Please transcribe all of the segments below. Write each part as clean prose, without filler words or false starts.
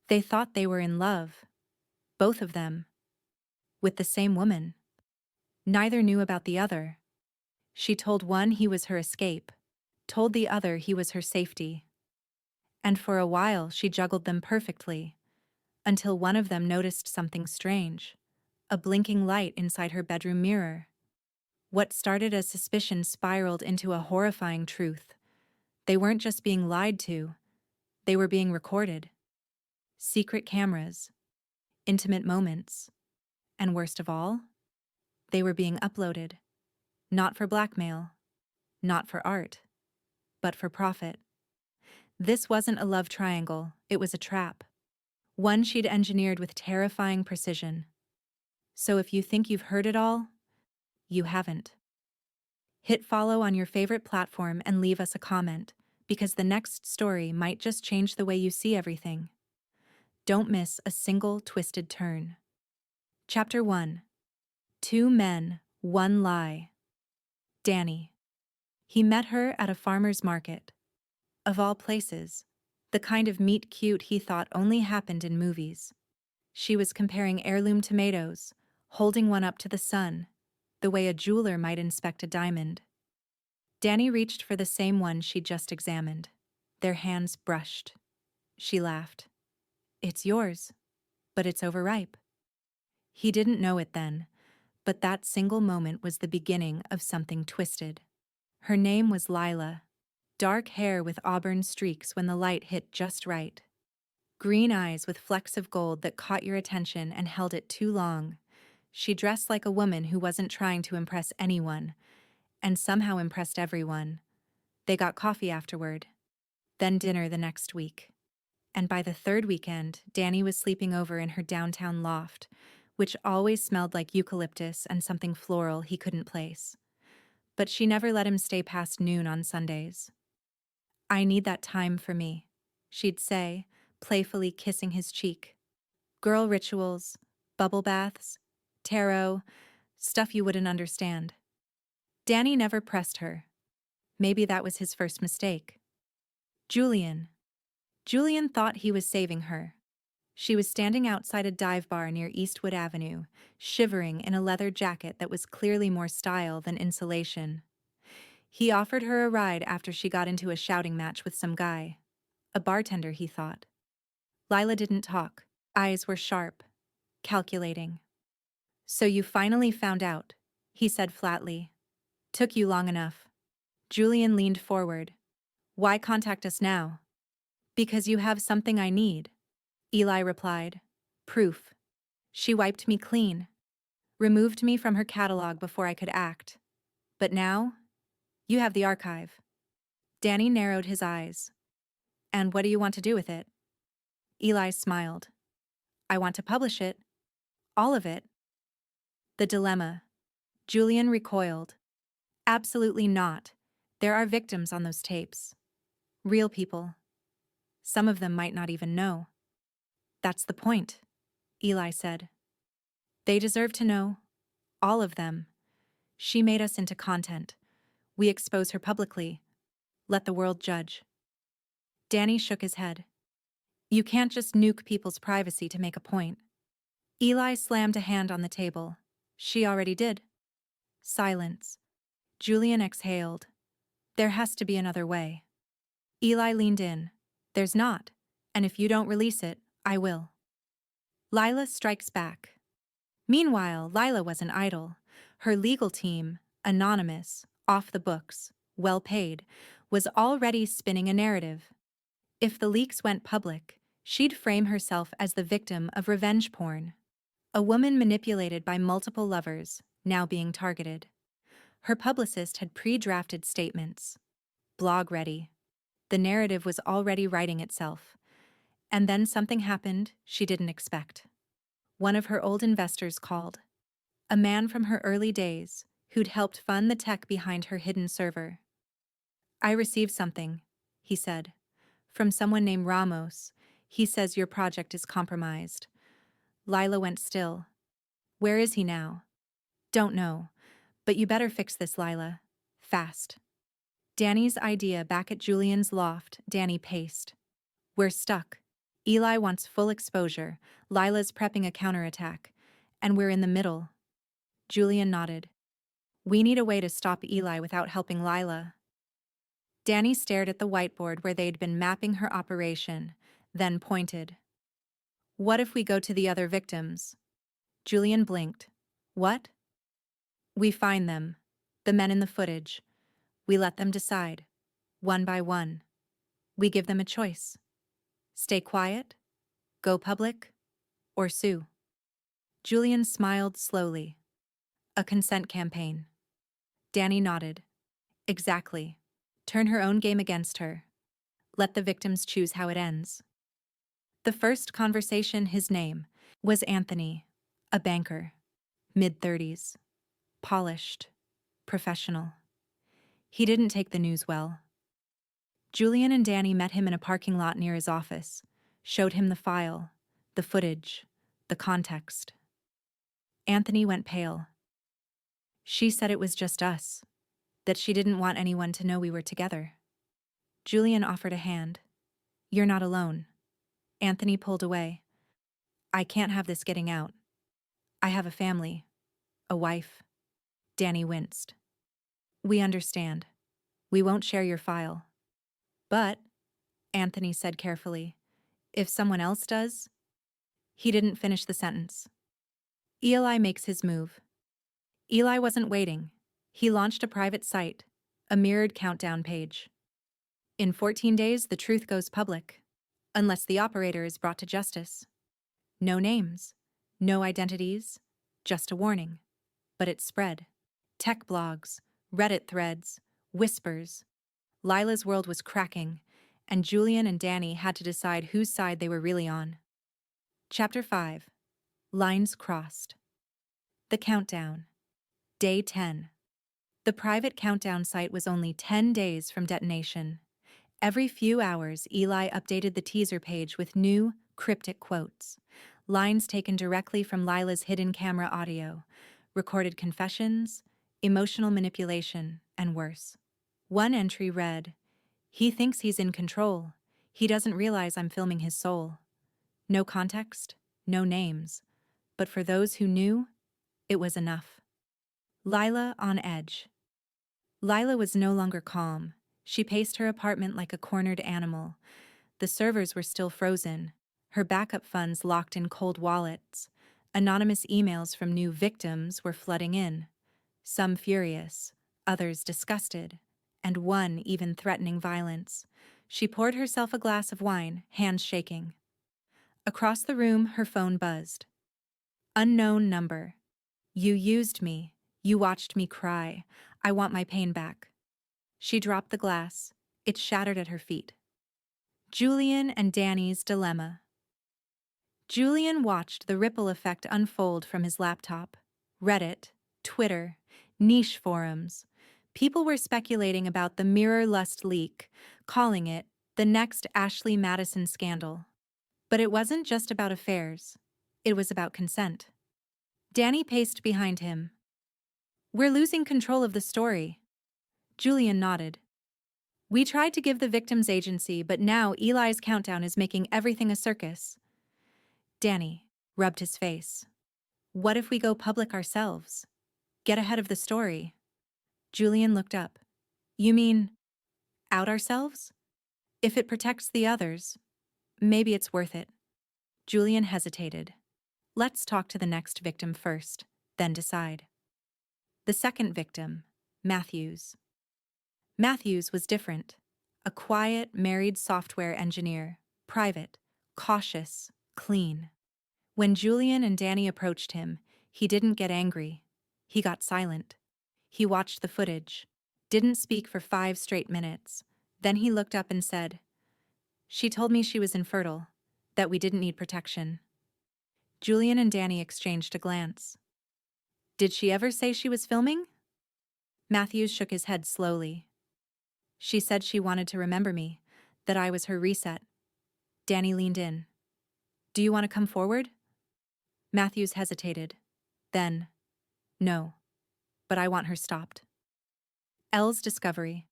They thought they were in love, both of them, with the same woman. Neither knew about the other. She told one he was her escape, told the other he was her safety. And for a while she juggled them perfectly, until one of them noticed something strange, a blinking light inside her bedroom mirror. What started as suspicion spiraled into a horrifying truth. They weren't just being lied to, they were being recorded. Secret cameras, intimate moments, and worst of all, they were being uploaded. Not for blackmail, not for art, but for profit. This wasn't a love triangle, it was a trap. One she'd engineered with terrifying precision. So if you think you've heard it all, you haven't. Hit follow on your favorite platform and leave us a comment, because the next story might just change the way you see everything. Don't miss a single twisted turn. Chapter 1. 2 Men, 1 Lie. Danny. He met her at a farmer's market. Of all places, the kind of meet cute he thought only happened in movies. She was comparing heirloom tomatoes, holding one up to the sun, the way a jeweler might inspect a diamond. Danny reached for the same one she'd just examined. Their hands brushed. She laughed. "It's yours, but it's overripe." He didn't know it then, but that single moment was the beginning of something twisted. Her name was Lila. Dark hair with auburn streaks when the light hit just right. Green eyes with flecks of gold that caught your attention and held it too long. She dressed like a woman who wasn't trying to impress anyone, and somehow impressed everyone. They got coffee afterward, then dinner the next week. And by the third weekend, Danny was sleeping over in her downtown loft, which always smelled like eucalyptus and something floral he couldn't place. But she never let him stay past noon on Sundays. "I need that time for me," she'd say, playfully kissing his cheek. Girl rituals, bubble baths, tarot, stuff you wouldn't understand. Danny never pressed her. Maybe that was his first mistake. Julian. Julian thought he was saving her. She was standing outside a dive bar near Eastwood Avenue, shivering in a leather jacket that was clearly more style than insulation. He offered her a ride after she got into a shouting match with some guy. A bartender, he thought. Lila didn't talk. Eyes were sharp, calculating. "So you finally found out," he said flatly. "Took you long enough." Julian leaned forward. "Why contact us now?" "Because you have something I need," Eli replied. "Proof. She wiped me clean. Removed me from her catalog before I could act. But now, you have the archive." Danny narrowed his eyes. "And what do you want to do with it?" Eli smiled. "I want to publish it. All of it." The dilemma. Julian recoiled. "Absolutely not. There are victims on those tapes. Real people. Some of them might not even know." "That's the point," Eli said. "They deserve to know. All of them. She made us into content. We expose her publicly. Let the world judge." Danny shook his head. "You can't just nuke people's privacy to make a point." Eli slammed a hand on the table. "She already did." Silence. Julian exhaled. "There has to be another way." Eli leaned in. "There's not, and if you don't release it, I will." Lila strikes back. Meanwhile, Lila wasn't idle. Her legal team, anonymous, off the books, well paid, was already spinning a narrative. If the leaks went public, she'd frame herself as the victim of revenge porn. A woman manipulated by multiple lovers, now being targeted. Her publicist had pre-drafted statements. Blog ready. The narrative was already writing itself. And then something happened she didn't expect. One of her old investors called. A man from her early days, who'd helped fund the tech behind her hidden server. "I received something," he said. "From someone named Ramos. He says your project is compromised." Lila went still. "Where is he now?" "Don't know. But you better fix this, Lila. Fast." Danny's idea back at Julian's loft, Danny paced. "We're stuck." Eli wants full exposure, Lila's prepping a counterattack, and we're in the middle. Julian nodded. We need a way to stop Eli without helping Lila. Danny stared at the whiteboard where they'd been mapping her operation, then pointed. What if we go to the other victims? Julian blinked. What? We find them, the men in the footage. We let them decide, one by one. We give them a choice. Stay quiet, go public, or sue. Julian smiled slowly. A consent campaign. Danny nodded. Exactly. Turn her own game against her. Let the victims choose how it ends. The first conversation, his name, was Anthony, a banker, mid-30s, polished, professional. He didn't take the news well. Julian and Danny met him in a parking lot near his office, showed him the file, the footage, the context. Anthony went pale. She said it was just us, that she didn't want anyone to know we were together. Julian offered a hand. You're not alone. Anthony pulled away. I can't have this getting out. I have a family, a wife. Danny winced. We understand. We won't share your file. But, Anthony said carefully, if someone else does? He didn't finish the sentence. Eli makes his move. Eli wasn't waiting. He launched a private site, a mirrored countdown page. In 14 days, the truth goes public, unless the operator is brought to justice. No names, no identities, just a warning. But it spread. Tech blogs, Reddit threads, whispers. Lila's world was cracking, and Julian and Danny had to decide whose side they were really on. Chapter 5. Lines Crossed. The Countdown. Day 10. The private countdown site was only 10 days from detonation. Every few hours, Eli updated the teaser page with new, cryptic quotes, lines taken directly from Lila's hidden camera audio, recorded confessions, emotional manipulation, and worse. One entry read, "He thinks he's in control. He doesn't realize I'm filming his soul." No context, no names. But for those who knew, it was enough. Lila on edge. Lila was no longer calm. She paced her apartment like a cornered animal. The servers were still frozen, her backup funds locked in cold wallets. Anonymous emails from new victims were flooding in, some furious, others disgusted, and one even threatening violence. She poured herself a glass of wine, hands shaking. Across the room, her phone buzzed. Unknown number. You used me. You watched me cry. I want my pain back. She dropped the glass. It shattered at her feet. Julian and Danny's dilemma. Julian watched the ripple effect unfold from his laptop. Reddit, Twitter, niche forums. People were speculating about the mirror lust leak, calling it the next Ashley Madison scandal. But it wasn't just about affairs. It was about consent. Danny paced behind him. We're losing control of the story. Julian nodded. We tried to give the victims agency, but now Eli's countdown is making everything a circus. Danny rubbed his face. What if we go public ourselves? Get ahead of the story. Julian looked up. You mean, out ourselves? If it protects the others, maybe it's worth it. Julian hesitated. Let's talk to the next victim first, then decide. The second victim, Matthews. Matthews was different. A quiet, married software engineer, private, cautious, clean. When Julian and Danny approached him, he didn't get angry. He got silent. He watched the footage, didn't speak for 5 straight minutes. Then he looked up and said, She told me she was infertile, that we didn't need protection. Julian and Danny exchanged a glance. Did she ever say she was filming? Matthews shook his head slowly. She said she wanted to remember me, that I was her reset. Danny leaned in. Do you want to come forward? Matthews hesitated. Then, no, but I want her stopped. Elle's discovery.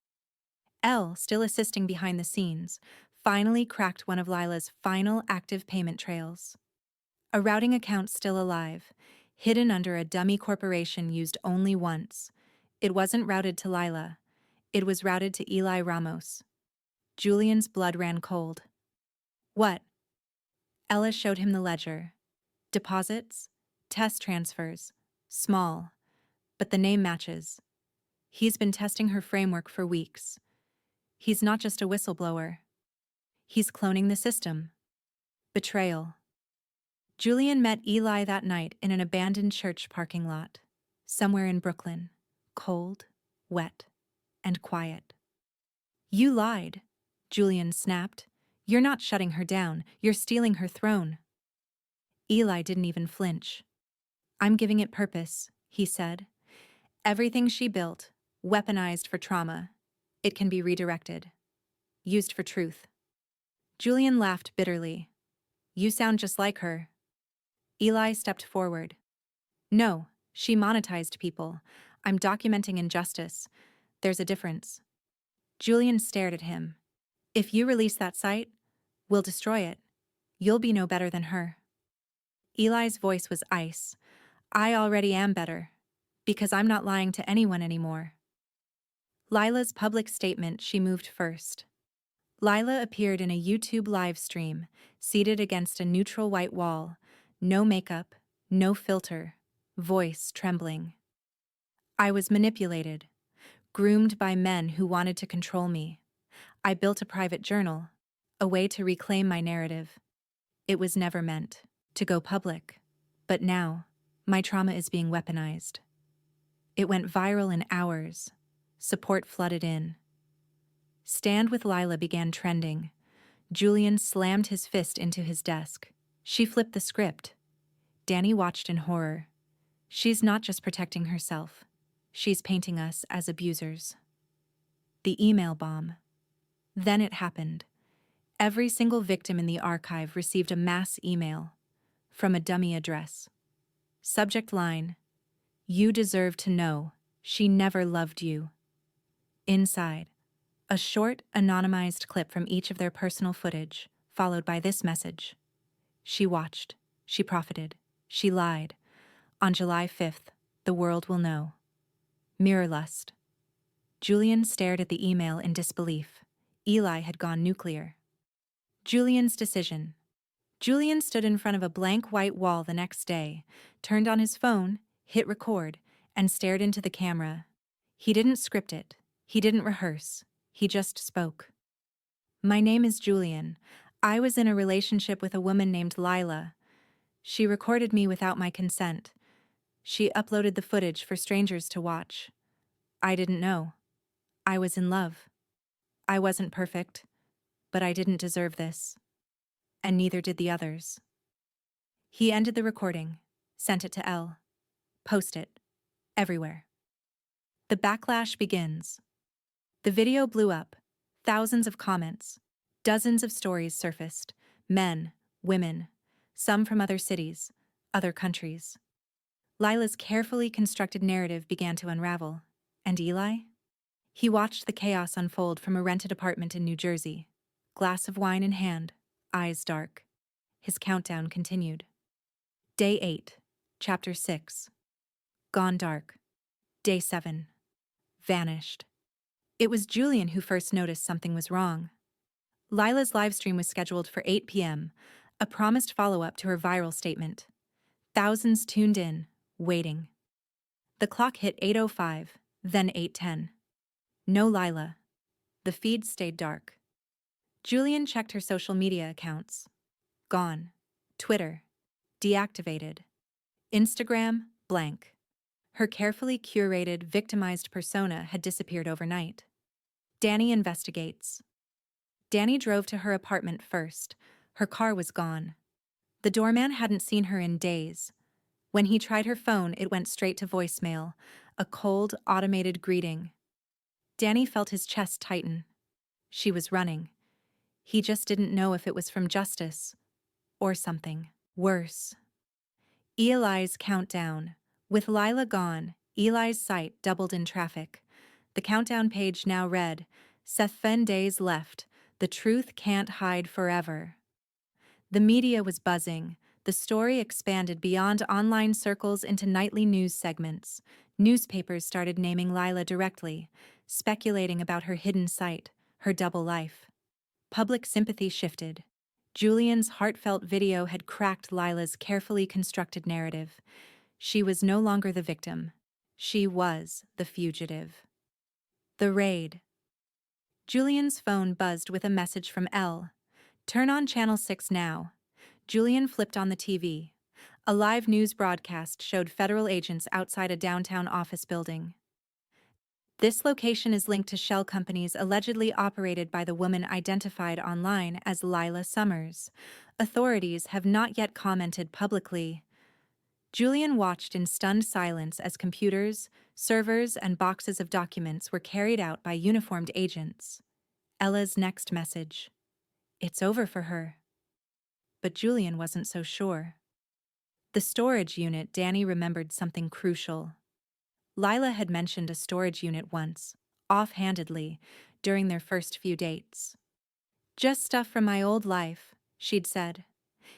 Elle, still assisting behind the scenes, finally cracked one of Lila's final active payment trails. A routing account still alive, hidden under a dummy corporation used only once. It wasn't routed to Lila. It was routed to Eli Ramos. Julian's blood ran cold. What? Ella showed him the ledger. Deposits, test transfers, small, but the name matches. He's been testing her framework for weeks. He's not just a whistleblower. He's cloning the system. Betrayal. Julian met Eli that night in an abandoned church parking lot, somewhere in Brooklyn, cold, wet, and quiet. You lied, Julian snapped. You're not shutting her down, you're stealing her throne. Eli didn't even flinch. I'm giving it purpose, he said. Everything she built, weaponized for trauma, it can be redirected, used for truth. Julian laughed bitterly. You sound just like her. Eli stepped forward. No, she monetized people. I'm documenting injustice. There's a difference. Julian stared at him. If you release that site, we'll destroy it. You'll be no better than her. Eli's voice was ice. I already am better, because I'm not lying to anyone anymore. Lila's public statement, she moved first. Lila appeared in a YouTube live stream, seated against a neutral white wall, no makeup, no filter, voice trembling. I was manipulated, groomed by men who wanted to control me. I built a private journal, a way to reclaim my narrative. It was never meant to go public, but now, my trauma is being weaponized. It went viral in hours. Support flooded in. Stand with Lila began trending. Julian slammed his fist into his desk. She flipped the script. Danny watched in horror. She's not just protecting herself. She's painting us as abusers. The email bomb. Then it happened. Every single victim in the archive received a mass email from a dummy address. Subject line: You deserve to know. She never loved you. Inside, a short, anonymized clip from each of their personal footage, followed by this message. She watched. She profited. She lied. On July 5th, the world will know. Mirror lust. Julian stared at the email in disbelief. Eli had gone nuclear. Julian's decision. Julian stood in front of a blank white wall the next day, turned on his phone, hit record, and stared into the camera. He didn't script it. He didn't rehearse. He just spoke. My name is Julian. I was in a relationship with a woman named Lila. She recorded me without my consent. She uploaded the footage for strangers to watch. I didn't know. I was in love. I wasn't perfect, but I didn't deserve this. And neither did the others. He ended the recording, sent it to Elle. Post it. Everywhere. The backlash begins. The video blew up. Thousands of comments. Dozens of stories surfaced. Men, women, some from other cities, other countries. Lila's carefully constructed narrative began to unravel. And Eli? He watched the chaos unfold from a rented apartment in New Jersey. Glass of wine in hand, eyes dark. His countdown continued. Day 8, Chapter 6. Gone dark. Day 7. Vanished. It was Julian who first noticed something was wrong. Lila's livestream was scheduled for 8 p.m., a promised follow-up to her viral statement. Thousands tuned in, waiting. The clock hit 8:05, then 8:10. No Lila. The feed stayed dark. Julian checked her social media accounts. Gone. Twitter. Deactivated. Instagram, blank. Her carefully curated, victimized persona had disappeared overnight. Danny investigates. Danny drove to her apartment first. Her car was gone. The doorman hadn't seen her in days. When he tried her phone, it went straight to voicemail, a cold, automated greeting. Danny felt his chest tighten. She was running. He just didn't know if it was from justice or something worse. Eli's countdown. With Lila gone, Eli's site doubled in traffic. The countdown page now read, 7 days left, The truth can't hide forever. The media was buzzing. The story expanded beyond online circles into nightly news segments. Newspapers started naming Lila directly, speculating about her hidden site, her double life. Public sympathy shifted. Julian's heartfelt video had cracked Lila's carefully constructed narrative. She was no longer the victim. She was the fugitive. The raid. Julian's phone buzzed with a message from Elle. "Turn on Channel 6 now." Julian flipped on the TV. A live news broadcast showed federal agents outside a downtown office building. This location is linked to shell companies allegedly operated by the woman identified online as Lila Summers. Authorities have not yet commented publicly. Julian watched in stunned silence as computers, servers, and boxes of documents were carried out by uniformed agents. Ella's next message. It's over for her. But Julian wasn't so sure. The storage unit. Danny remembered something crucial. Lila had mentioned a storage unit once, offhandedly, during their first few dates. "Just stuff from my old life," she'd said.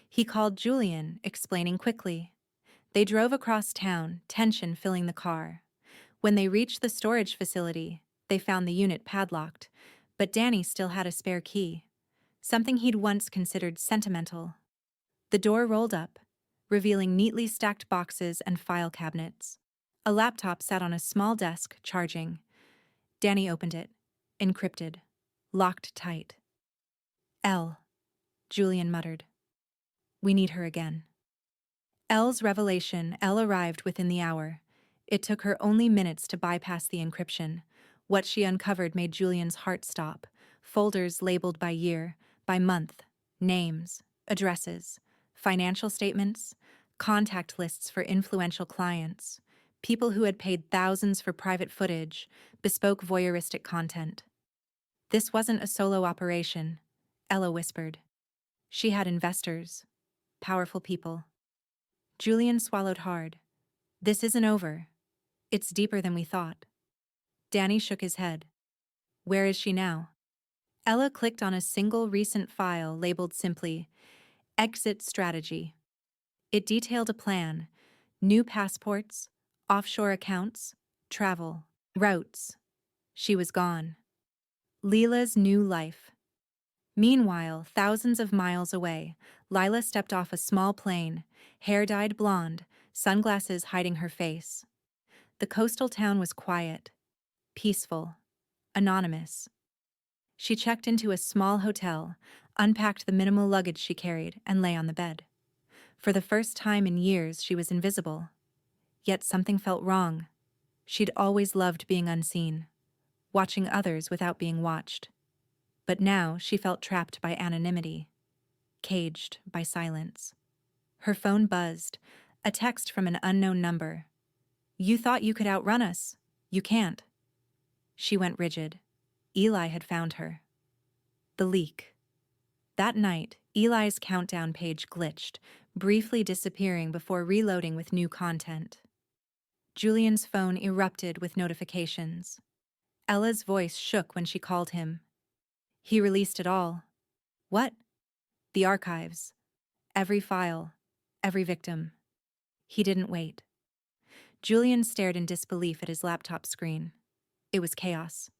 He called Julian, explaining quickly. They drove across town, tension filling the car. When they reached the storage facility, they found the unit padlocked, but Danny still had a spare key, something he'd once considered sentimental. The door rolled up, revealing neatly stacked boxes and file cabinets. A laptop sat on a small desk, charging. Danny opened it, encrypted, locked tight. "Elle," Julian muttered. "We need her again." Elle's revelation. Elle arrived within the hour. It took her only minutes to bypass the encryption. What she uncovered made Julian's heart stop. Folders labeled by year, by month, names, addresses, financial statements, contact lists for influential clients, people who had paid thousands for private footage, bespoke voyeuristic content. This wasn't a solo operation, Ella whispered. She had investors, powerful people. Julian swallowed hard. This isn't over. It's deeper than we thought. Danny shook his head. Where is she now? Ella clicked on a single recent file labeled simply, Exit Strategy. It detailed a plan, new passports, offshore accounts, travel, routes. She was gone. Leela's new life. Meanwhile, thousands of miles away, Lila stepped off a small plane, hair dyed blonde, sunglasses hiding her face. The coastal town was quiet, peaceful, anonymous. She checked into a small hotel, unpacked the minimal luggage she carried, and lay on the bed. For the first time in years, she was invisible. Yet something felt wrong. She'd always loved being unseen, watching others without being watched. But now she felt trapped by anonymity, caged by silence. Her phone buzzed, a text from an unknown number. "You thought you could outrun us. You can't." She went rigid. Eli had found her. The leak. That night, Eli's countdown page glitched, briefly disappearing before reloading with new content. Julian's phone erupted with notifications. Ella's voice shook when she called him. He released it all. What? The archives. Every file. Every victim. He didn't wait. Julian stared in disbelief at his laptop screen. It was chaos.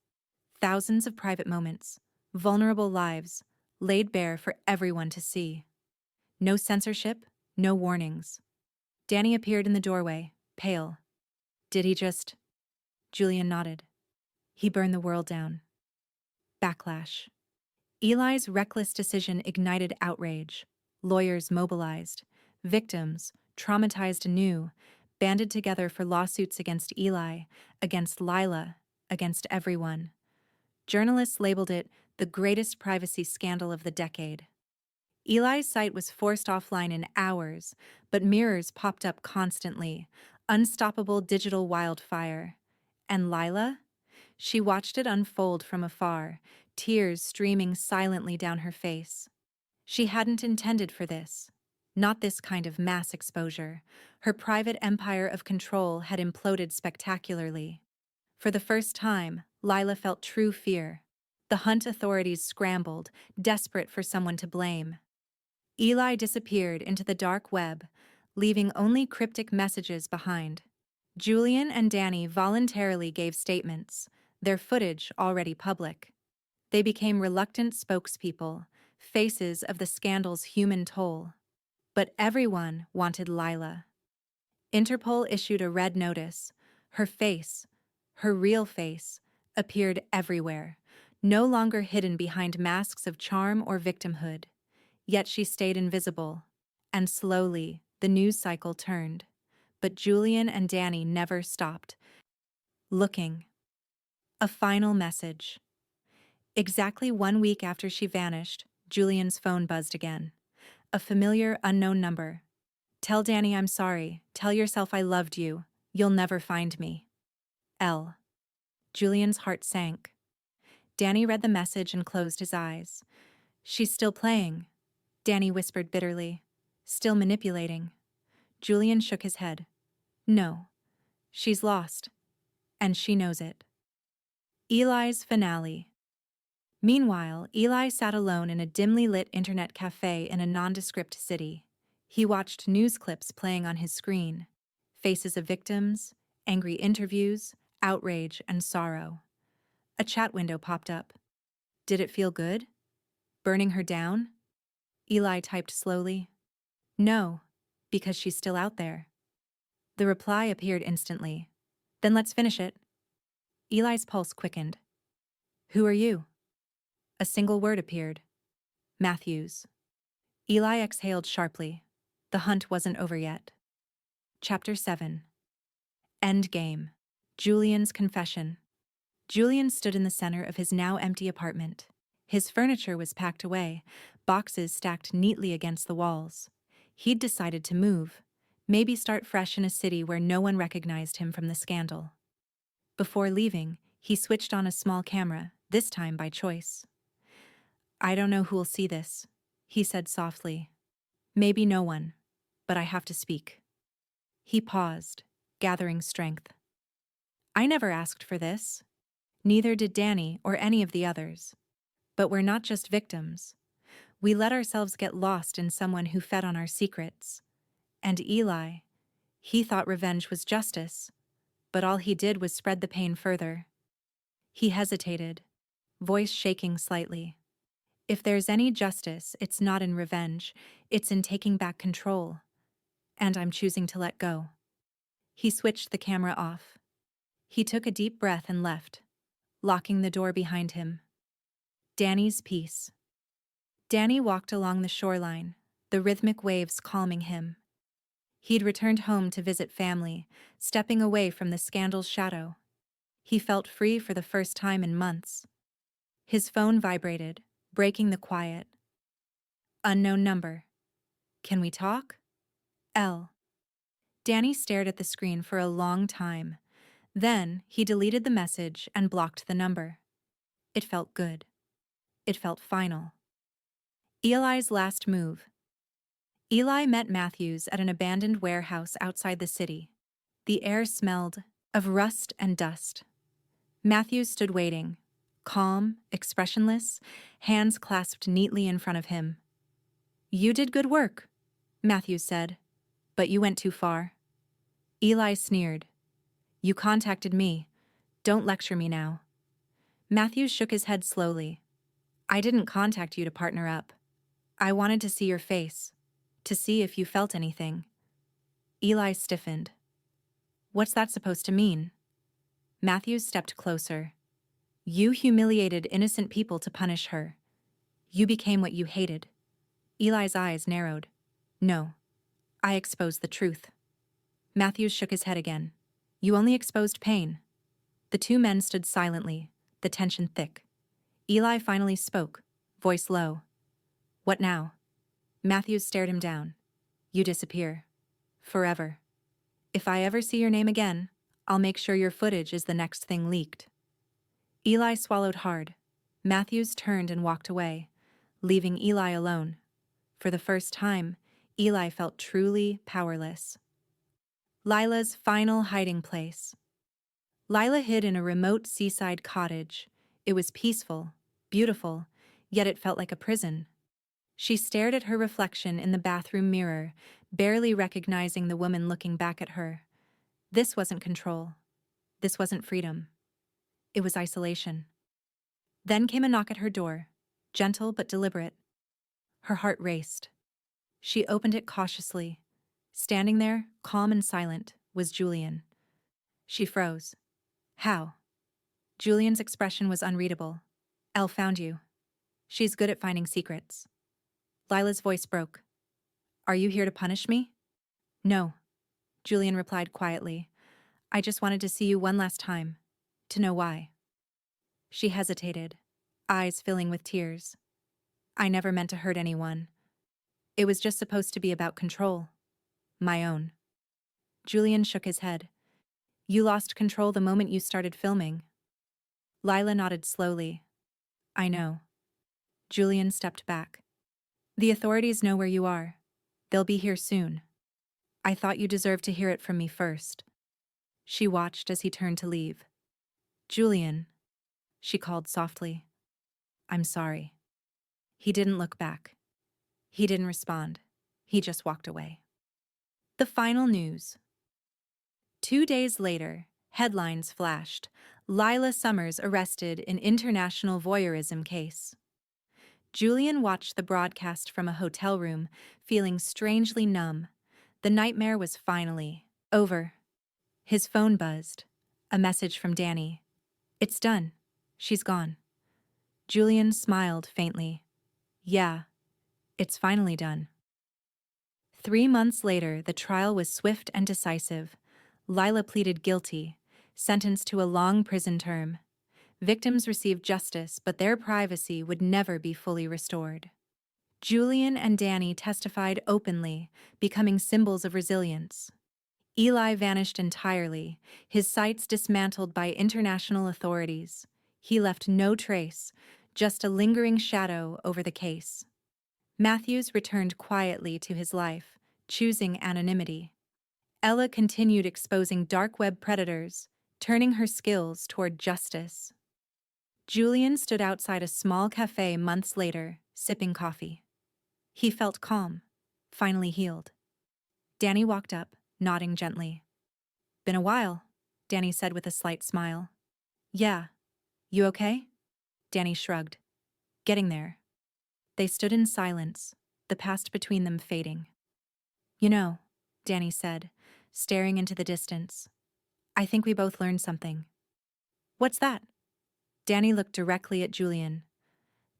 Thousands of private moments, vulnerable lives, laid bare for everyone to see. No censorship, no warnings. Danny appeared in the doorway, pale. Did he just... Julian nodded. He burned the world down. Backlash. Eli's reckless decision ignited outrage. Lawyers mobilized. Victims, traumatized anew, banded together for lawsuits against Eli, against Lila, against everyone. Journalists labeled it the greatest privacy scandal of the decade. Eli's site was forced offline in hours, but mirrors popped up constantly, unstoppable digital wildfire. And Lila? She watched it unfold from afar, tears streaming silently down her face. She hadn't intended for this. Not this kind of mass exposure. Her private empire of control had imploded spectacularly. For the first time, Lila felt true fear. The hunt authorities scrambled, desperate for someone to blame. Eli disappeared into the dark web, leaving only cryptic messages behind. Julian and Danny voluntarily gave statements, their footage already public. They became reluctant spokespeople, faces of the scandal's human toll. But everyone wanted Lila. Interpol issued a red notice. Her face, her real face, appeared everywhere, no longer hidden behind masks of charm or victimhood. Yet she stayed invisible. And slowly, the news cycle turned. But Julian and Danny never stopped. Looking. A final message. Exactly 1 week after she vanished, Julian's phone buzzed again. A familiar, unknown number. "Tell Danny I'm sorry. Tell yourself I loved you. You'll never find me. L." Julian's heart sank. Danny read the message and closed his eyes. "She's still playing," Danny whispered bitterly. "Still manipulating." Julian shook his head. "No. She's lost. And she knows it." Eli's finale. Meanwhile, Eli sat alone in a dimly lit internet cafe in a nondescript city. He watched news clips playing on his screen. Faces of victims, angry interviews, outrage, and sorrow. A chat window popped up. Did it feel good? Burning her down? Eli typed slowly. "No, because she's still out there." The reply appeared instantly. "Then let's finish it." Eli's pulse quickened. "Who are you?" A single word appeared. "Matthews." Eli exhaled sharply. The hunt wasn't over yet. Chapter 7. Endgame. Julian's confession. Julian stood in the center of his now empty apartment. His furniture was packed away, boxes stacked neatly against the walls. He'd decided to move, maybe start fresh in a city where no one recognized him from the scandal. Before leaving, he switched on a small camera, this time by choice. "I don't know who'll see this," he said softly. "Maybe no one, but I have to speak." He paused, gathering strength. "I never asked for this. Neither did Danny or any of the others. But we're not just victims. We let ourselves get lost in someone who fed on our secrets. And Eli, he thought revenge was justice, but all he did was spread the pain further." He hesitated, voice shaking slightly. "If there's any justice, it's not in revenge, it's in taking back control. And I'm choosing to let go." He switched the camera off. He took a deep breath and left, locking the door behind him. Danny's peace. Danny walked along the shoreline, the rhythmic waves calming him. He'd returned home to visit family, stepping away from the scandal's shadow. He felt free for the first time in months. His phone vibrated, breaking the quiet. Unknown number. "Can we talk?" L. Danny stared at the screen for a long time. Then, he deleted the message and blocked the number. It felt good. It felt final. Eli's last move. Eli met Matthews at an abandoned warehouse outside the city. The air smelled of rust and dust. Matthews stood waiting, calm, expressionless, hands clasped neatly in front of him. "You did good work," Matthews said, "but you went too far." Eli sneered. "You contacted me. Don't lecture me now." Matthews shook his head slowly. "I didn't contact you to partner up. I wanted to see your face, to see if you felt anything." Eli stiffened. "What's that supposed to mean?" Matthews stepped closer. "You humiliated innocent people to punish her. You became what you hated." Eli's eyes narrowed. "No, I exposed the truth." Matthews shook his head again. "You only exposed pain." The two men stood silently, the tension thick. Eli finally spoke, voice low. "What now?" Matthews stared him down. "You disappear. Forever. If I ever see your name again, I'll make sure your footage is the next thing leaked." Eli swallowed hard. Matthews turned and walked away, leaving Eli alone. For the first time, Eli felt truly powerless. Lila's final hiding place. Lila hid in a remote seaside cottage. It was peaceful, beautiful, yet it felt like a prison. She stared at her reflection in the bathroom mirror, barely recognizing the woman looking back at her. This wasn't control. This wasn't freedom. It was isolation. Then came a knock at her door, gentle but deliberate. Her heart raced. She opened it cautiously. Standing there, calm and silent, was Julian. She froze. How? Julian's expression was unreadable. Elle found you. She's good at finding secrets. Lila's voice broke. Are you here to punish me? No, Julian replied quietly. I just wanted to see you one last time, to know why. She hesitated, eyes filling with tears. I never meant to hurt anyone. It was just supposed to be about control. My own. Julian shook his head. You lost control the moment you started filming. Lila nodded slowly. I know. Julian stepped back. The authorities know where you are. They'll be here soon. I thought you deserved to hear it from me first. She watched as he turned to leave. Julian, she called softly. I'm sorry. He didn't look back. He didn't respond. He just walked away. The final news. 2 days later, headlines flashed. Lila Summers arrested in international voyeurism case. Julian watched the broadcast from a hotel room, feeling strangely numb. The nightmare was finally over. His phone buzzed. A message from Danny. It's done. She's gone. Julian smiled faintly. Yeah, it's finally done. 3 months later, the trial was swift and decisive. Lila pleaded guilty, sentenced to a long prison term. Victims received justice, but their privacy would never be fully restored. Julian and Danny testified openly, becoming symbols of resilience. Eli vanished entirely, his sites dismantled by international authorities. He left no trace, just a lingering shadow over the case. Matthews returned quietly to his life, choosing anonymity. Ella continued exposing dark web predators, turning her skills toward justice. Julian stood outside a small cafe months later, sipping coffee. He felt calm, finally healed. Danny walked up, nodding gently. Been a while, Danny said with a slight smile. Yeah. You okay? Danny shrugged. Getting there. They stood in silence, the past between them fading. You know, Danny said, staring into the distance. I think we both learned something. What's that? Danny looked directly at Julian.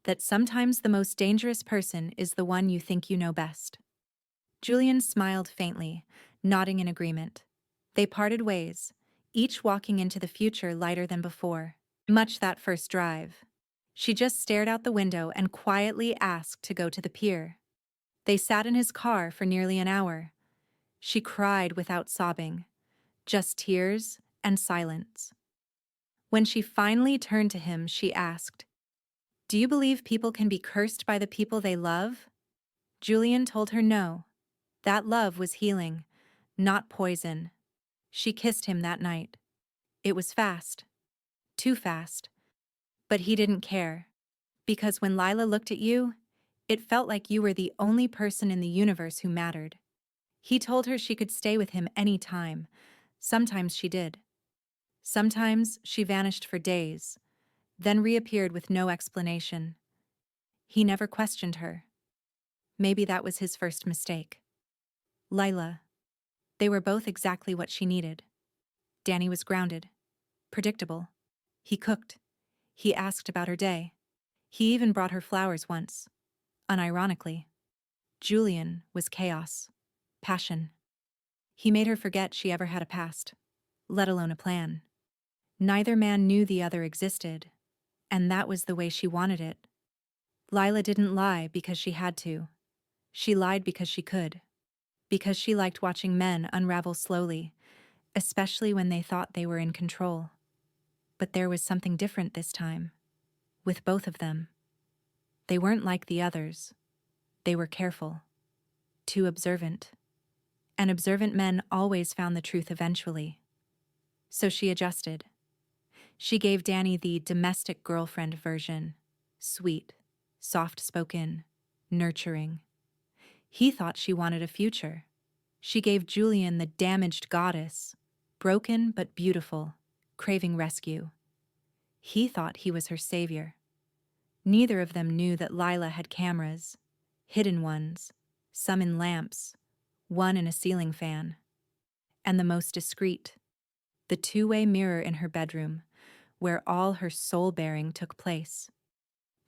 That sometimes the most dangerous person is the one you think you know best. Julian smiled faintly, nodding in agreement. They parted ways, each walking into the future lighter than before. Much that first drive. She just stared out the window and quietly asked to go to the pier. They sat in his car for nearly an hour. She cried without sobbing, just tears and silence. When she finally turned to him, she asked, Do you believe people can be cursed by the people they love? Julian told her no. That love was healing, not poison. She kissed him that night. It was fast. Too fast. But he didn't care. Because when Lila looked at you, it felt like you were the only person in the universe who mattered. He told her she could stay with him any time. Sometimes she did. Sometimes she vanished for days, then reappeared with no explanation. He never questioned her. Maybe that was his first mistake. Lila. They were both exactly what she needed. Danny was grounded, predictable. He cooked. He asked about her day. He even brought her flowers once, unironically. Julian was chaos, passion. He made her forget she ever had a past, let alone a plan. Neither man knew the other existed, and that was the way she wanted it. Lila didn't lie because she had to. She lied because she could. Because she liked watching men unravel slowly, especially when they thought they were in control. But there was something different this time, with both of them. They weren't like the others. They were careful, too observant. And observant men always found the truth eventually. So she adjusted. She gave Danny the domestic girlfriend version. Sweet, soft-spoken, nurturing. He thought she wanted a future. She gave Julian the damaged goddess, broken but beautiful, craving rescue. He thought he was her savior. Neither of them knew that Lila had cameras, hidden ones, some in lamps, one in a ceiling fan. And the most discreet, the two-way mirror in her bedroom, where all her soul-bearing took place.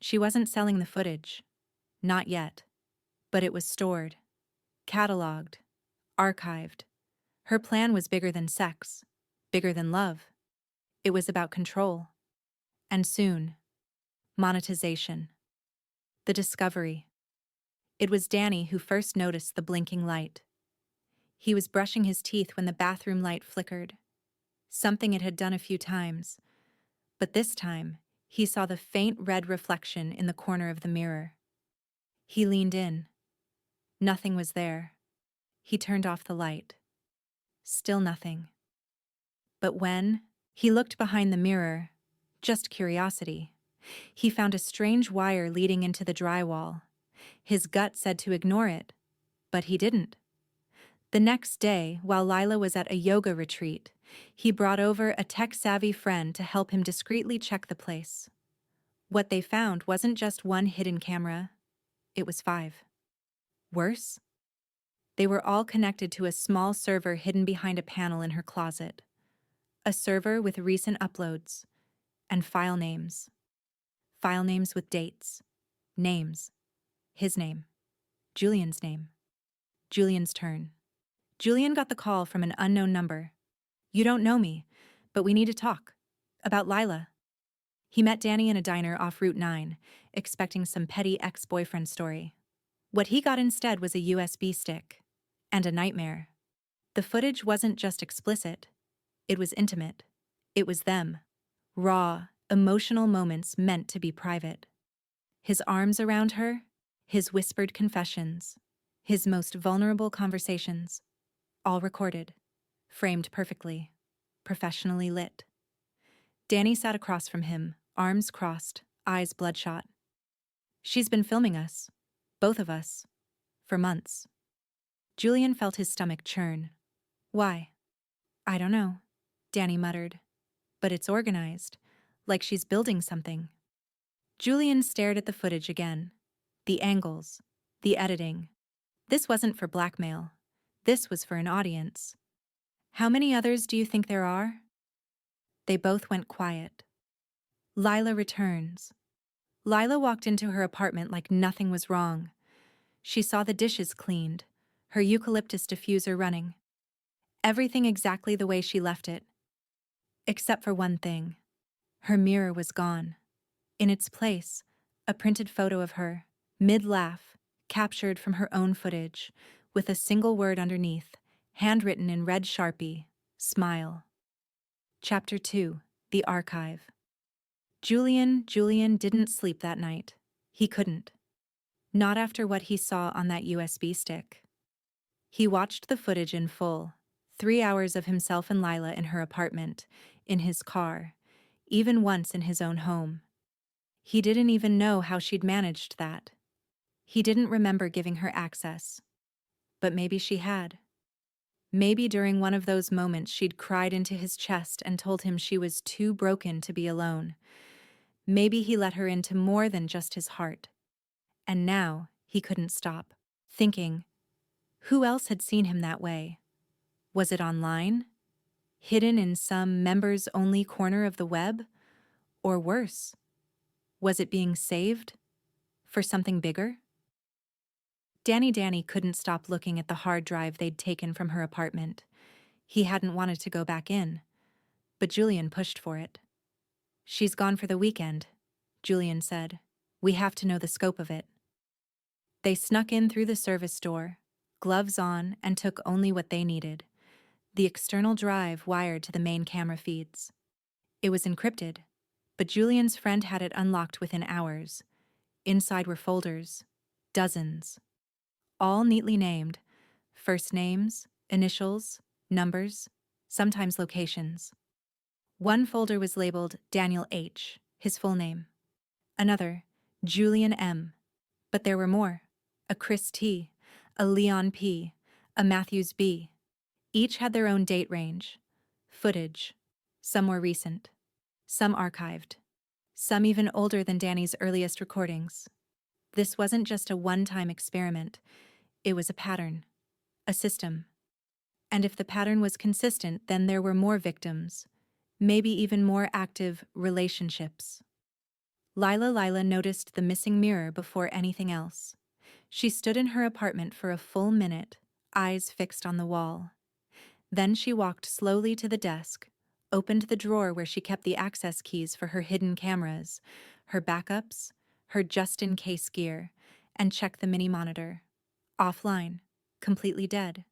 She wasn't selling the footage. Not yet. But it was stored, cataloged, archived. Her plan was bigger than sex, bigger than love. It was about control. And soon, monetization. The discovery. It was Danny who first noticed the blinking light. He was brushing his teeth when the bathroom light flickered. Something it had done a few times. But this time, he saw the faint red reflection in the corner of the mirror. He leaned in. Nothing was there. He turned off the light. Still nothing. But when he looked behind the mirror, just curiosity, he found a strange wire leading into the drywall. His gut said to ignore it, but he didn't. The next day, while Lila was at a yoga retreat, he brought over a tech-savvy friend to help him discreetly check the place. What they found wasn't just one hidden camera, it was 5. Worse? They were all connected to a small server hidden behind a panel in her closet. A server with recent uploads and file names. File names with dates. Names. His name. Julian's name. Julian's turn. Julian got the call from an unknown number. "You don't know me, but we need to talk. About Lila." He met Danny in a diner off Route 9, expecting some petty ex-boyfriend story. What he got instead was a USB stick. And a nightmare. The footage wasn't just explicit. It was intimate. It was them. Raw, emotional moments meant to be private. His arms around her, his whispered confessions, his most vulnerable conversations, all recorded, framed perfectly, professionally lit. Danny sat across from him, arms crossed, eyes bloodshot. "She's been filming us, both of us, for months." Julian felt his stomach churn. "Why?" "I don't know," Danny muttered. "But it's organized, like she's building something." Julian stared at the footage again. The angles, the editing. This wasn't for blackmail. This was for an audience. "How many others do you think there are?" They both went quiet. Lila returns. Lila walked into her apartment like nothing was wrong. She saw the dishes cleaned, her eucalyptus diffuser running. Everything exactly the way she left it. Except for one thing. Her mirror was gone. In its place, a printed photo of her, mid-laugh, captured from her own footage, with a single word underneath, handwritten in red Sharpie, "Smile." Chapter 2, The Archive. Julian didn't sleep that night. He couldn't. Not after what he saw on that USB stick. He watched the footage in full, 3 hours of himself and Lila in her apartment, in his car, even once in his own home. He didn't even know how she'd managed that. He didn't remember giving her access. But maybe she had. Maybe during one of those moments she'd cried into his chest and told him she was too broken to be alone. Maybe he let her into more than just his heart. And now he couldn't stop, thinking, who else had seen him that way? Was it online? Hidden in some members-only corner of the web? Or worse, was it being saved? For something bigger? Danny couldn't stop looking at the hard drive they'd taken from her apartment. He hadn't wanted to go back in, but Julian pushed for it. "She's gone for the weekend," Julian said. "We have to know the scope of it." They snuck in through the service door, gloves on, and took only what they needed. The external drive wired to the main camera feeds. It was encrypted, but Julian's friend had it unlocked within hours. Inside were folders, dozens, all neatly named, first names, initials, numbers, sometimes locations. One folder was labeled Daniel H., his full name. Another, Julian M. But there were more. A Chris T., a Leon P., a Matthews B. Each had their own date range. Footage. Some more recent. Some archived. Some even older than Danny's earliest recordings. This wasn't just a one-time experiment. It was a pattern. A system. And if the pattern was consistent, then there were more victims. Maybe even more active relationships. Lila noticed the missing mirror before anything else. She stood in her apartment for a full minute, eyes fixed on the wall. Then she walked slowly to the desk, opened the drawer where she kept the access keys for her hidden cameras, her backups, her just-in-case gear, and checked the mini monitor. Offline, completely dead.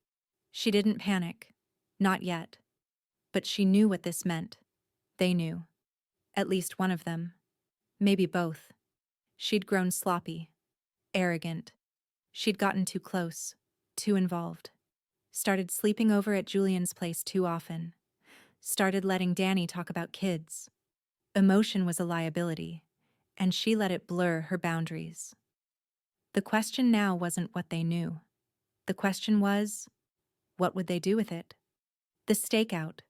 She didn't panic. Not yet. But she knew what this meant. They knew. At least one of them. Maybe both. She'd grown sloppy. Arrogant. She'd gotten too close. Too involved. Started sleeping over at Julian's place too often. Started letting Danny talk about kids. Emotion was a liability, and she let it blur her boundaries. The question now wasn't what they knew. The question was, what would they do with it? The stakeout.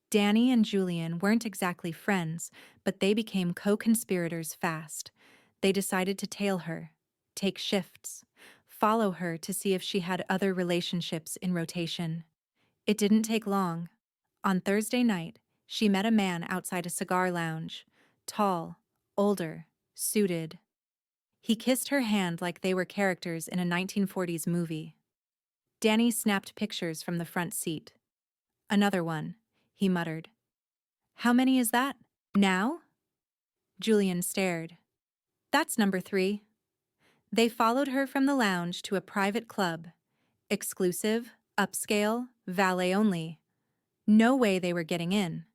Danny and Julian weren't exactly friends, but they became co-conspirators fast. They decided to tail her, take shifts, follow her to see if she had other relationships in rotation. It didn't take long. On Thursday night, she met a man outside a cigar lounge. Tall, older, suited. He kissed her hand like they were characters in a 1940s movie. Danny snapped pictures from the front seat. Another one, he muttered. How many is that? Now? Julian stared. That's number 3. They followed her from the lounge to a private club. Exclusive, upscale, valet only. No way they were getting in.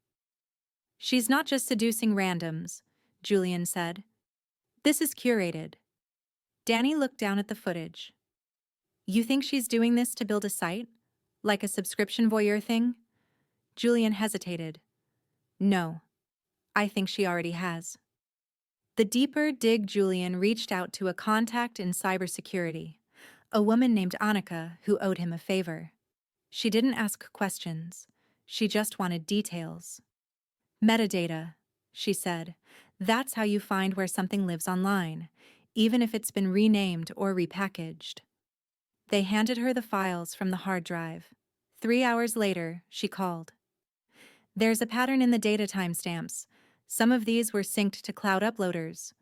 She's not just seducing randoms, Julian said. This is curated. Danny looked down at the footage. You think she's doing this to build a site? Like a subscription voyeur thing? Julian hesitated. No. I think she already has. The deeper dig Julian reached out to a contact in cybersecurity, a woman named Annika who owed him a favor. She didn't ask questions. She just wanted details. Metadata, she said. That's how you find where something lives online, even if it's been renamed or repackaged. They handed her the files from the hard drive. 3 hours later, she called. There's a pattern in the data timestamps. Some of these were synced to cloud uploaders,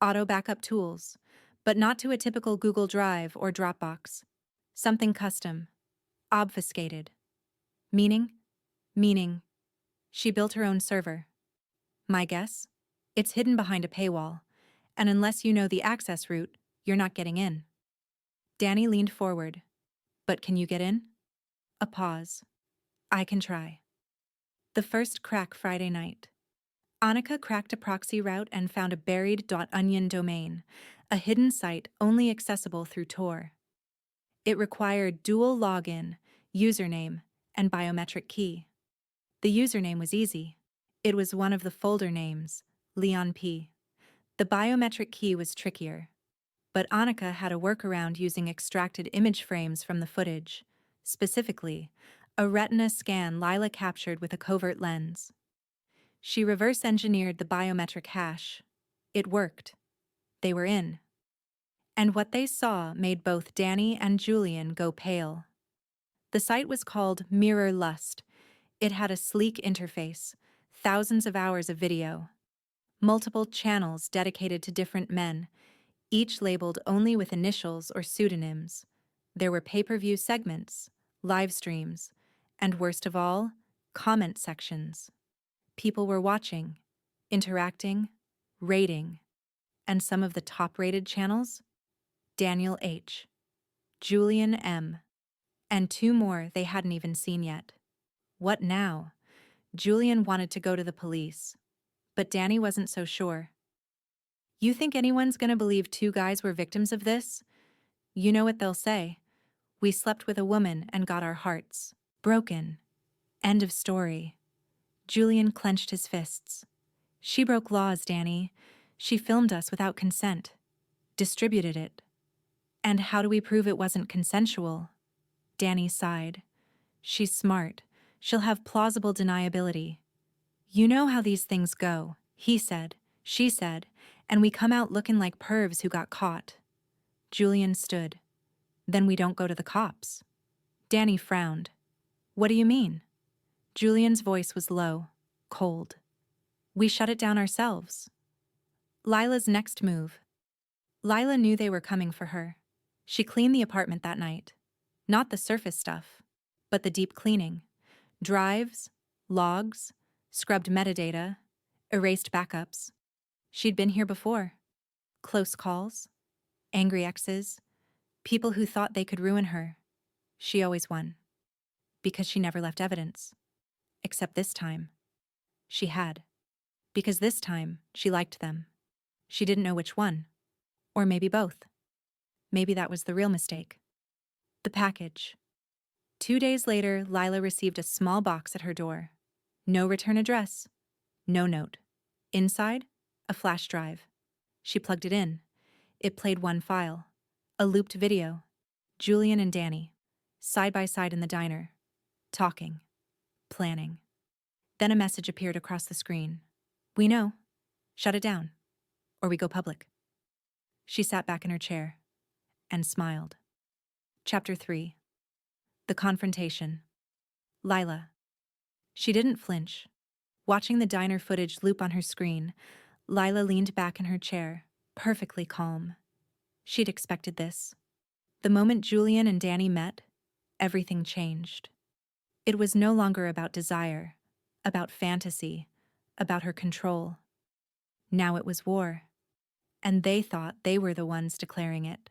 auto backup tools, but not to a typical Google Drive or Dropbox. Something custom. Obfuscated. Meaning? Meaning. She built her own server. My guess? It's hidden behind a paywall, and unless you know the access route, you're not getting in. Danny leaned forward. But can you get in? A pause. I can try. The first crack Friday night. Annika cracked a proxy route and found a buried .onion domain, a hidden site only accessible through Tor. It required dual login, username, and biometric key. The username was easy. It was one of the folder names, Leon P. The biometric key was trickier. But Annika had a workaround using extracted image frames from the footage, specifically, a retina scan Lila captured with a covert lens. She reverse-engineered the biometric hash. It worked. They were in. And what they saw made both Danny and Julian go pale. The site was called Mirror Lust. It had a sleek interface, thousands of hours of video, multiple channels dedicated to different men, each labeled only with initials or pseudonyms. There were pay-per-view segments, live streams, and worst of all, comment sections. People were watching, interacting, rating. And some of the top-rated channels? Daniel H., Julian M., and 2 more they hadn't even seen yet. What now? Julian wanted to go to the police, but Danny wasn't so sure. You think anyone's gonna believe 2 guys were victims of this? You know what they'll say. We slept with a woman and got our hearts broken. End of story. Julian clenched his fists. She broke laws, Danny. She filmed us without consent. Distributed it. And how do we prove it wasn't consensual? Danny sighed. She's smart. She'll have plausible deniability. You know how these things go, he said, she said, and we come out looking like pervs who got caught. Julian stood. Then we don't go to the cops. Danny frowned. What do you mean? Julian's voice was low, cold. We shut it down ourselves. Lila's next move. Lila knew they were coming for her. She cleaned the apartment that night. Not the surface stuff, but the deep cleaning. Drives, logs, scrubbed metadata, erased backups. She'd been here before. Close calls, angry exes, people who thought they could ruin her. She always won. Because she never left evidence. Except this time. She had. Because this time, she liked them. She didn't know which one. Or maybe both. Maybe that was the real mistake. The package. 2 days later, Lila received a small box at her door. No return address. No note. Inside, a flash drive. She plugged it in. It played one file. A looped video. Julian and Danny. Side by side in the diner. Talking. Planning. Then a message appeared across the screen. We know. Shut it down. Or we go public. She sat back in her chair. And smiled. Chapter 3. The confrontation. Lila. She didn't flinch. Watching the diner footage loop on her screen, Lila leaned back in her chair, perfectly calm. She'd expected this. The moment Julian and Danny met, everything changed. It was no longer about desire, about fantasy, about her control. Now it was war. And they thought they were the ones declaring it.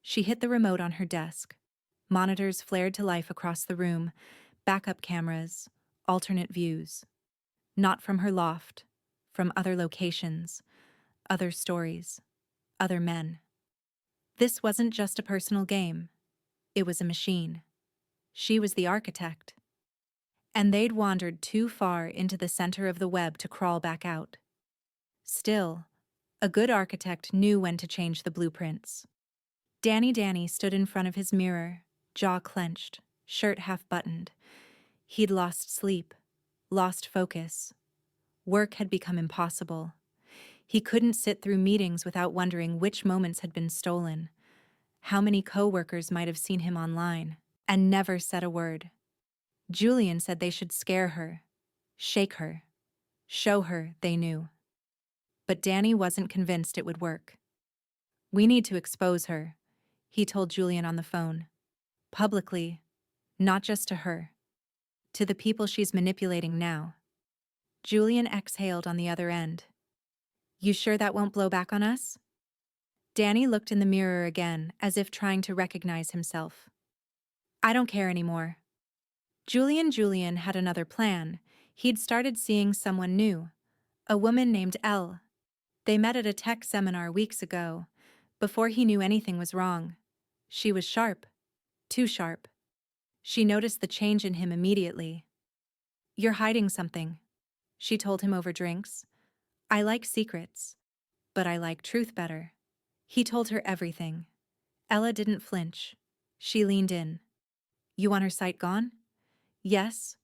She hit the remote on her desk. Monitors flared to life across the room, backup cameras, alternate views. Not from her loft, from other locations, other stories, other men. This wasn't just a personal game. It was a machine. She was the architect. And they'd wandered too far into the center of the web to crawl back out. Still, a good architect knew when to change the blueprints. Danny stood in front of his mirror, jaw clenched, shirt half buttoned. He'd lost sleep, lost focus. Work had become impossible. He couldn't sit through meetings without wondering which moments had been stolen, how many co-workers might have seen him online, and never said a word. Julian said they should scare her, shake her, show her they knew. But Danny wasn't convinced it would work. We need to expose her, he told Julian on the phone. Publicly, not just to her. To the people she's manipulating now. Julian exhaled on the other end. You sure that won't blow back on us? Danny looked in the mirror again, as if trying to recognize himself. I don't care anymore. Julian had another plan. He'd started seeing someone new. A woman named Elle. They met at a tech seminar weeks ago, before he knew anything was wrong. She was sharp. Too sharp. She noticed the change in him immediately. You're hiding something, she told him over drinks. I like secrets, but I like truth better. He told her everything. Ella didn't flinch. She leaned in. You want her site gone? Yes.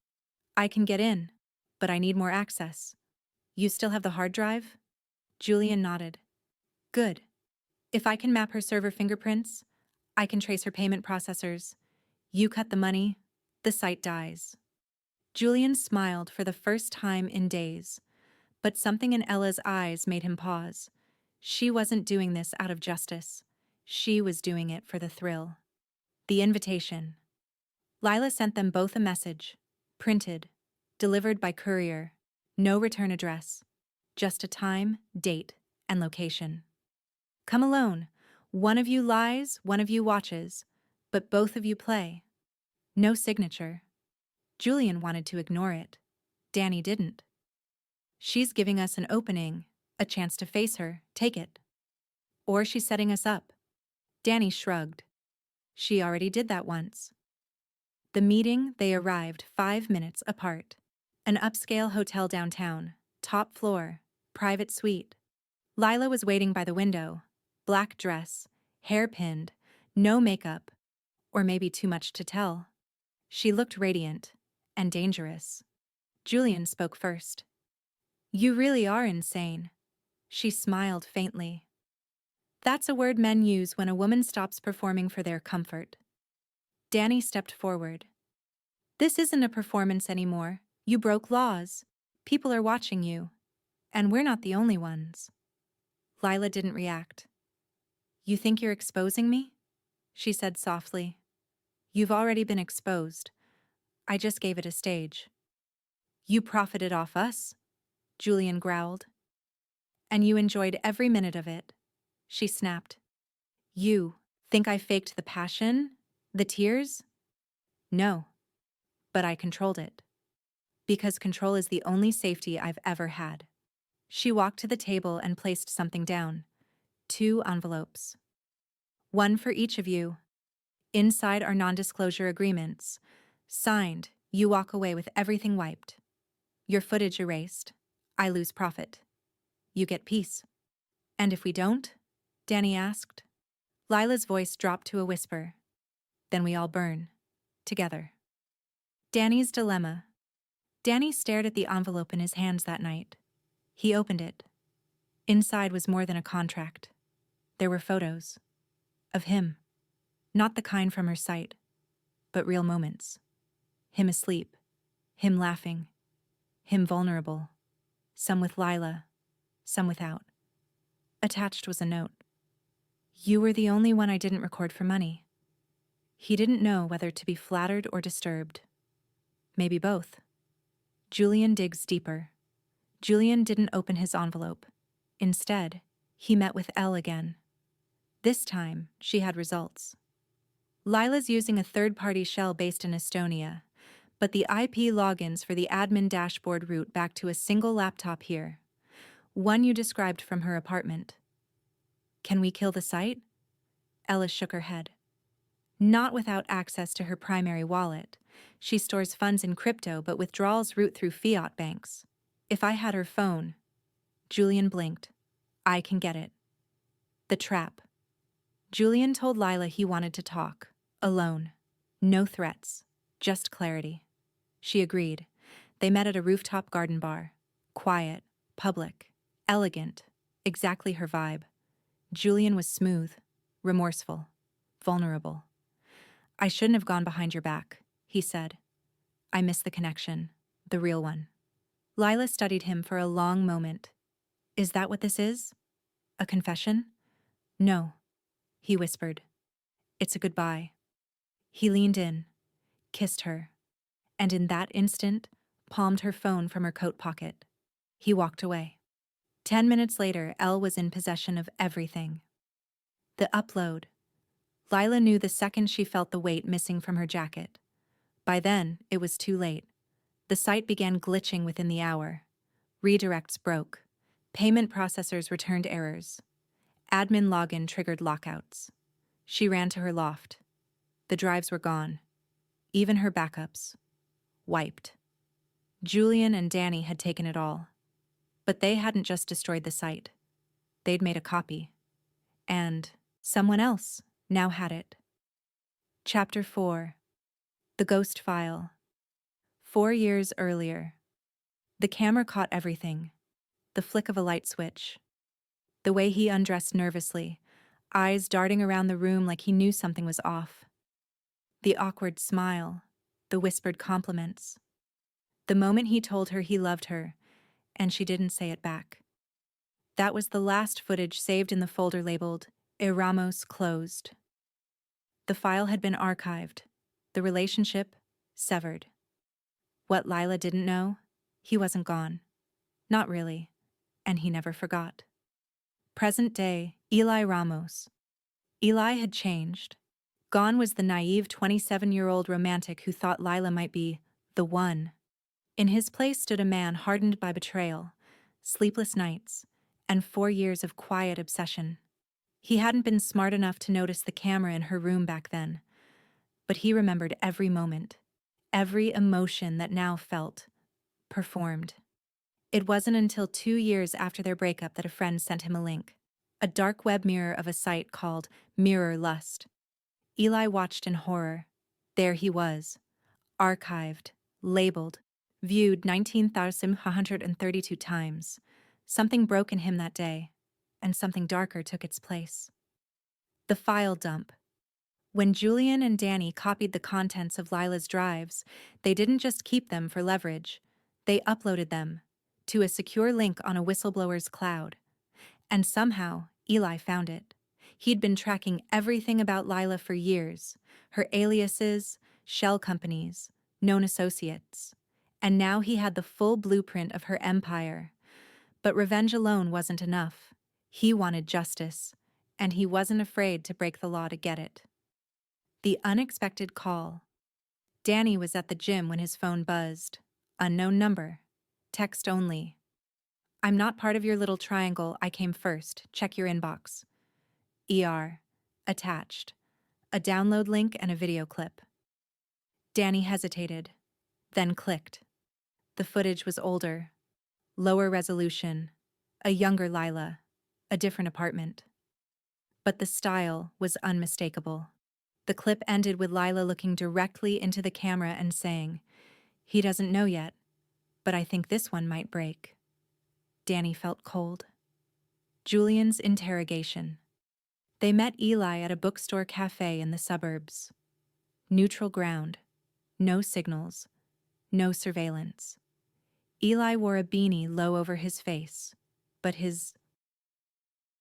I can get in, but I need more access. You still have the hard drive? Julian nodded. Good. If I can map her server fingerprints, I can trace her payment processors. You cut the money, the site dies. Julian smiled for the first time in days, but something in Ella's eyes made him pause. She wasn't doing this out of justice. She was doing it for the thrill. The invitation. Lila sent them both a message, printed, delivered by courier, no return address, just a time, date, and location. Come alone. One of you lies, one of you watches, but both of you play. No signature. Julian wanted to ignore it. Danny didn't. She's giving us an opening, a chance to face her, take it. Or she's setting us up. Danny shrugged. She already did that once. The meeting, they arrived 5 minutes apart. An upscale hotel downtown, top floor, private suite. Lila was waiting by the window, Black dress, hair pinned, no makeup, or maybe too much to tell. She looked radiant and dangerous. Julian spoke first. "You really are insane." She smiled faintly. That's a word men use when a woman stops performing for their comfort. Danny stepped forward. "This isn't a performance anymore. You broke laws. People are watching you. And we're not the only ones." Lila didn't react. "You think you're exposing me?" she said softly. "You've already been exposed. I just gave it a stage." "You profited off us," Julian growled. "And you enjoyed every minute of it," she snapped. "You think I faked the passion? The tears?" "No. But I controlled it. Because control is the only safety I've ever had." She walked to the table and placed something down. 2 envelopes. "One for each of you. Inside are non-disclosure agreements. Signed, you walk away with everything wiped. Your footage erased. I lose profit. You get peace." "And if we don't?" Danny asked. Lila's voice dropped to a whisper. "Then we all burn. Together." Danny's dilemma. Danny stared at the envelope in his hands that night. He opened it. Inside was more than a contract. There were photos. Of him. Not the kind from her sight, but real moments. Him asleep. Him laughing. Him vulnerable. Some with Lila. Some without. Attached was a note. "You were the only one I didn't record for money." He didn't know whether to be flattered or disturbed. Maybe both. Julian digs deeper. Julian didn't open his envelope. Instead, he met with Elle again. This time, she had results. Lila's using a third-party shell based in Estonia, but the IP logins for the admin dashboard route back to a single laptop here. One you described from her apartment. "Can we kill the site?" Ella shook her head. "Not without access to her primary wallet. She stores funds in crypto, but withdrawals route through fiat banks. If I had her phone..." Julian blinked. "I can get it." The trap. Julian told Lila he wanted to talk. Alone. No threats. Just clarity. She agreed. They met at a rooftop garden bar. Quiet. Public. Elegant. Exactly her vibe. Julian was smooth. Remorseful. Vulnerable. "I shouldn't have gone behind your back," he said. "I miss the connection. The real one." Lila studied him for a long moment. "Is that what this is? A confession?" "No," he whispered. "It's a goodbye." He leaned in, kissed her, and in that instant, palmed her phone from her coat pocket. He walked away. 10 minutes later, Elle was in possession of everything. The upload. Lila knew the second she felt the weight missing from her jacket. By then, it was too late. The site began glitching within the hour. Redirects broke. Payment processors returned errors. Admin login triggered lockouts. She ran to her loft. The drives were gone. Even her backups. Wiped. Julian and Danny had taken it all. But they hadn't just destroyed the site. They'd made a copy. And someone else now had it. Chapter 4. The Ghost File. 4 years earlier. The camera caught everything. The flick of a light switch. The way he undressed nervously, eyes darting around the room like he knew something was off. The awkward smile, the whispered compliments. The moment he told her he loved her, and she didn't say it back. That was the last footage saved in the folder labeled Eramos Closed. The file had been archived, the relationship severed. What Lila didn't know, he wasn't gone. Not really, and he never forgot. Present day, Eli Ramos. Eli had changed. Gone was the naive 27-year-old romantic who thought Lila might be the one. In his place stood a man hardened by betrayal, sleepless nights, and 4 years of quiet obsession. He hadn't been smart enough to notice the camera in her room back then, but he remembered every moment, every emotion that now felt performed. It wasn't until 2 years after their breakup that a friend sent him a link. A dark web mirror of a site called Mirror Lust. Eli watched in horror. There he was, archived, labeled, viewed 19,132 times. Something broke in him that day, and something darker took its place. The file dump. When Julian and Danny copied the contents of Lila's drives, they didn't just keep them for leverage. They uploaded them to a secure link on a whistleblower's cloud. And somehow, Eli found it. He'd been tracking everything about Lila for years, her aliases, shell companies, known associates. And now he had the full blueprint of her empire. But revenge alone wasn't enough. He wanted justice, and he wasn't afraid to break the law to get it. The unexpected call. Danny was at the gym when his phone buzzed. Unknown number. Text only. I'm not part of your little triangle, I came first. Check your inbox. ER. Attached. A download link and a video clip. Danny hesitated, then clicked. The footage was older. Lower resolution. A younger Lila. A different apartment. But the style was unmistakable. The clip ended with Lila looking directly into the camera and saying, "He doesn't know yet, but I think this one might break." Danny felt cold. Julian's interrogation. They met Eli at a bookstore cafe in the suburbs. Neutral ground. No signals. No surveillance. Eli wore a beanie low over his face, but his